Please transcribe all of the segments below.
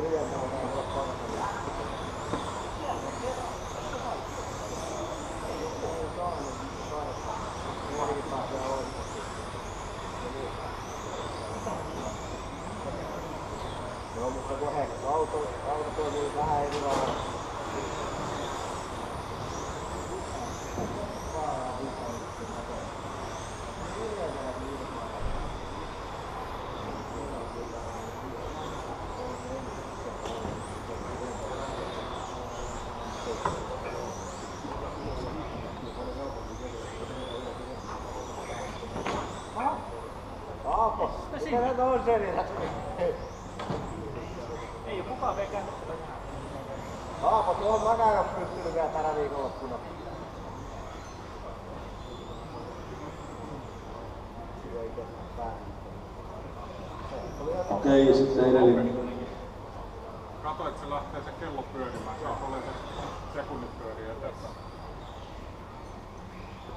No, mutta kun auto toimii vähän eri lailla. Aapo, mitä näitä on selillä? Ei oo kukaan vielä käynyt. Aapo, tuohon mä en oo pystynyt vielä tänä viikonloppuna. Okei, sitten edellinen. Kato, että se lähtee se kello pyörimään. Se on se sekunnit pyörii eteenpäin.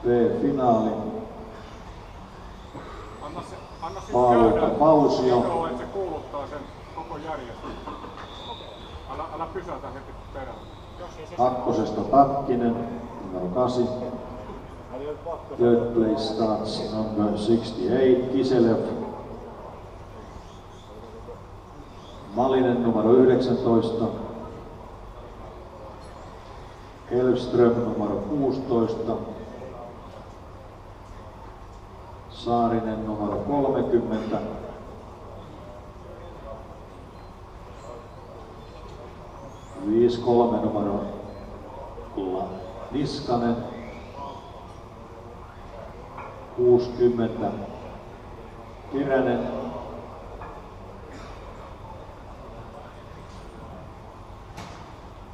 B-finaali. Anna sit Paulilta käydä pausio. videolla, että se kuuluttaa sen koko järjestelmän. Älä pysäytä heti perään. Kakkosesta Takkinen, numero 8. Third place starts number 68, Kiselev. Malinen numero 19. Elfström numero 16. Saarinen numero 30. Viisi 3 numero Niskanen. 60 Kiränen.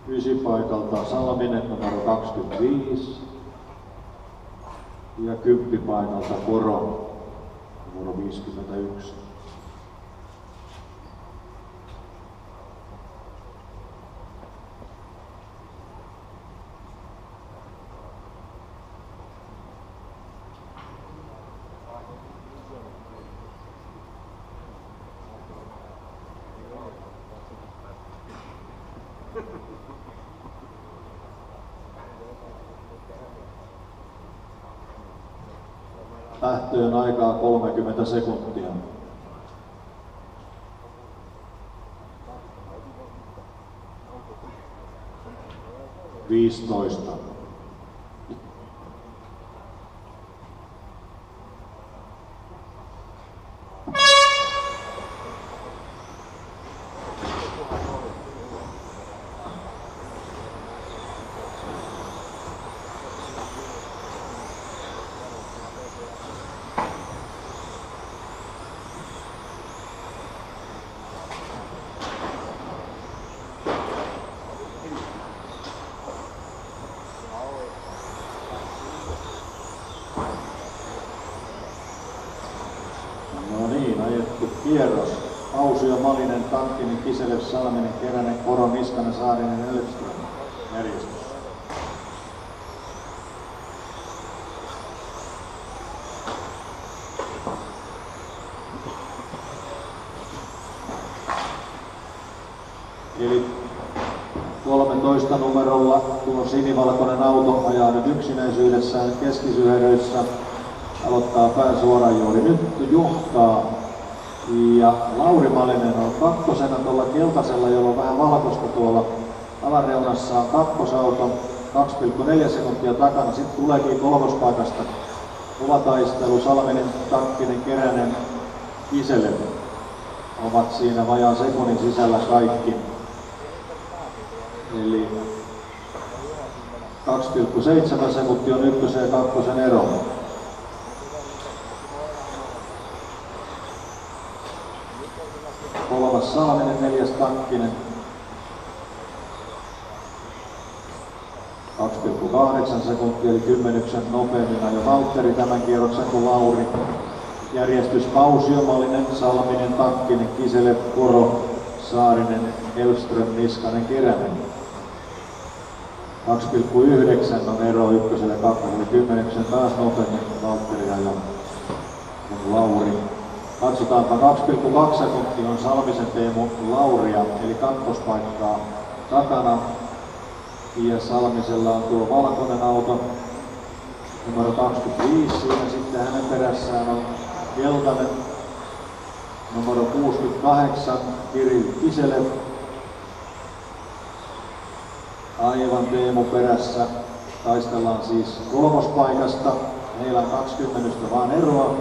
Ysipaikalta Salminen numero 25 ja 10 paikalta Poro numero 51. Lähtöön aikaa 30 sekuntia. Viisitoista. No niin, ajettu kierros. Pausio, Malinen, Takkinen, Kiselev, Salminen, Keränen, Poro, Niskanen, Saarinen, Elfström. Järjestys. Eli 13 numerolla tuo sinivalkoinen auto ajaa nyt yksinäisyydessään keskisyheröissä. Aloittaa pääsuoran juuri nyt, johtaa. Ja Lauri Malinen on kakkosena tuolla keltaisella, jolla on vähän valkoista tuolla alareunassa on kakkosauto. 2,4 sekuntia takana. Sitten tuleekin kolmospaikasta kova taistelu. Salminen, Takkinen, Keränen, Kiselev ovat siinä vajaan sekunnin sisällä kaikki. Eli 2,7 sekuntia on ykkösen ja kakkosen ero. Kolmas Salminen, neljäs Takkinen. 2,8 sekuntia eli 10 nopeammin ajoi Valtteri tämän kierroksen kuin Lauri. Järjestys Pausio, Malinen, Salminen, Takkinen, Kiselev, Poro, Saarinen, Elfström, Niskanen, Keränen. 2,9 on ero ykköselle ja kakkoselle, 10 taas nopeammin Valtteri ajoi kuin Lauri. Katsotaanpa, 2,2 sekuntia on Salmisen Teemu Lauria, eli kakkospaikkaa takana. Ja Salmisella on tuo valkoinen auto, numero 25, siinä sitten hänen perässään on keltainen, numero 68, Kirill Kiselev. Aivan Teemu perässä, taistellaan siis kolmospaikasta, heillä on 20 vaan eroa.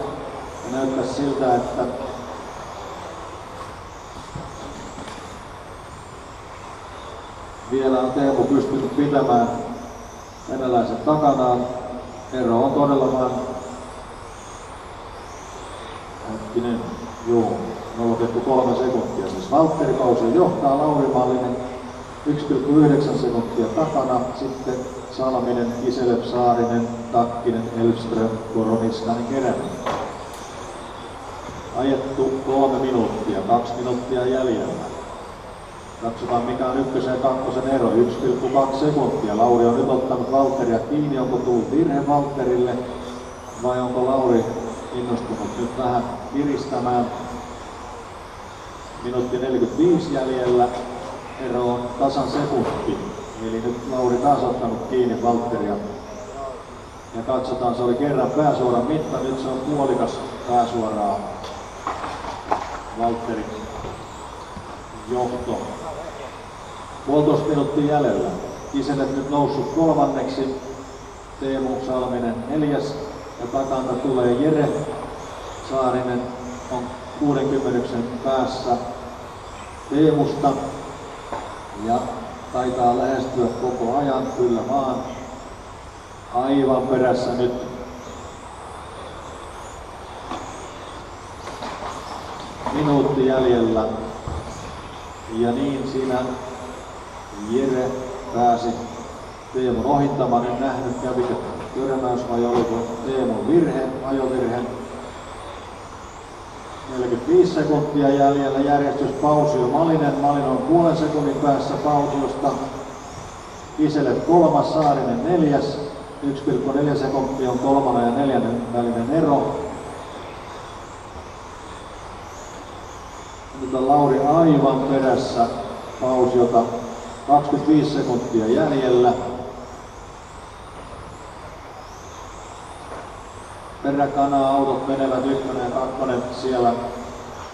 Ja näyttää siltä, että vielä on Teemu pystynyt pitämään venäläiset takanaan. Ero on todella vain 0,3 sekuntia. Siis Valtteri Pausi johtaa, Lauri Mallinen 1,9 sekuntia takana. Sitten Salminen, Kiselev, Saarinen, Takkinen, Elfström, Koroniskainen, Keränen. Ajettu 3 minuuttia, 2 minuuttia jäljellä. Katsotaan mikä on ykkösen ja kakkosen ero, 1,2 sekuntia. Lauri on nyt ottanut Valtteria kiinni, onko tullut virhe Valtterille vai onko Lauri innostunut nyt vähän kiristämään. Minuutti 45 jäljellä, ero on tasan sekunti. Eli nyt Lauri taas ottanut kiinni Valtteria. Ja katsotaan, se oli kerran pääsuoran mitta, nyt se on puolikas pääsuoraa. Valtterin johto. 1,5 minuuttia jäljellä. Kiselev nyt noussut kolmanneksi. Teemu Salminen 4. Ja takana tulee Jere Saarinen on 60 päässä Teemusta. Ja taitaa lähestyä koko ajan, kyllä vaan. Aivan perässä nyt minuutti jäljellä. Ja niin siinä Jere pääsi Teemun ohittamaan. En nähnyt, kävikö törmäys vai oliko Teemun virhe, ajovirhe. 45 sekuntia jäljellä, järjestys Pausio Malinen. Malinen on puolen sekunnin päässä Pausiosta. Kiselev 3, Saarinen 4. 1,4 sekuntia on 3. ja 4. välinen ero. Nyt on Lauri aivan perässä Pausiota, 25 sekuntia jäljellä. Peräkanaa autot menevät 1 ja 2 siellä.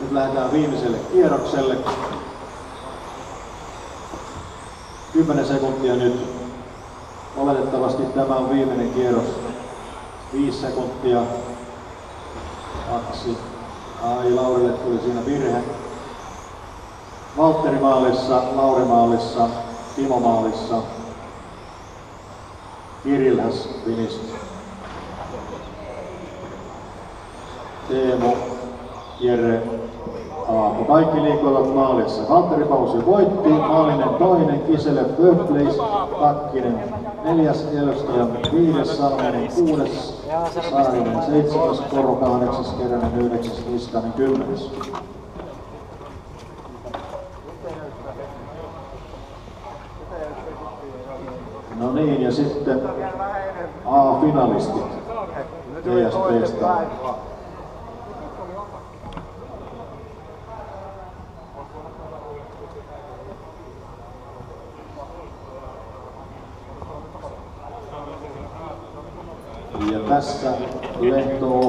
Nyt lähdetään viimeiselle kierrokselle. 10 sekuntia nyt. Oletettavasti tämä on viimeinen kierros. 5 sekuntia. 2. Laurille tuli siinä virhe. Valtteri maalissa, Lauri maalissa, Timo maalissa. Kirill has finished. Teemu, Jere, Aapo. Kaikki liikoivat maalissa. Valtteri Pausi voitti, Maalinen 2, Kiselev third place, Takkinen 4, Elfström 5, Salminen 6, Saarinen 7, Koro 8, Keränen 9, Niskanen 10. No niin, ja sitten A-finalistit ESP:stä. Ja tässä Lehto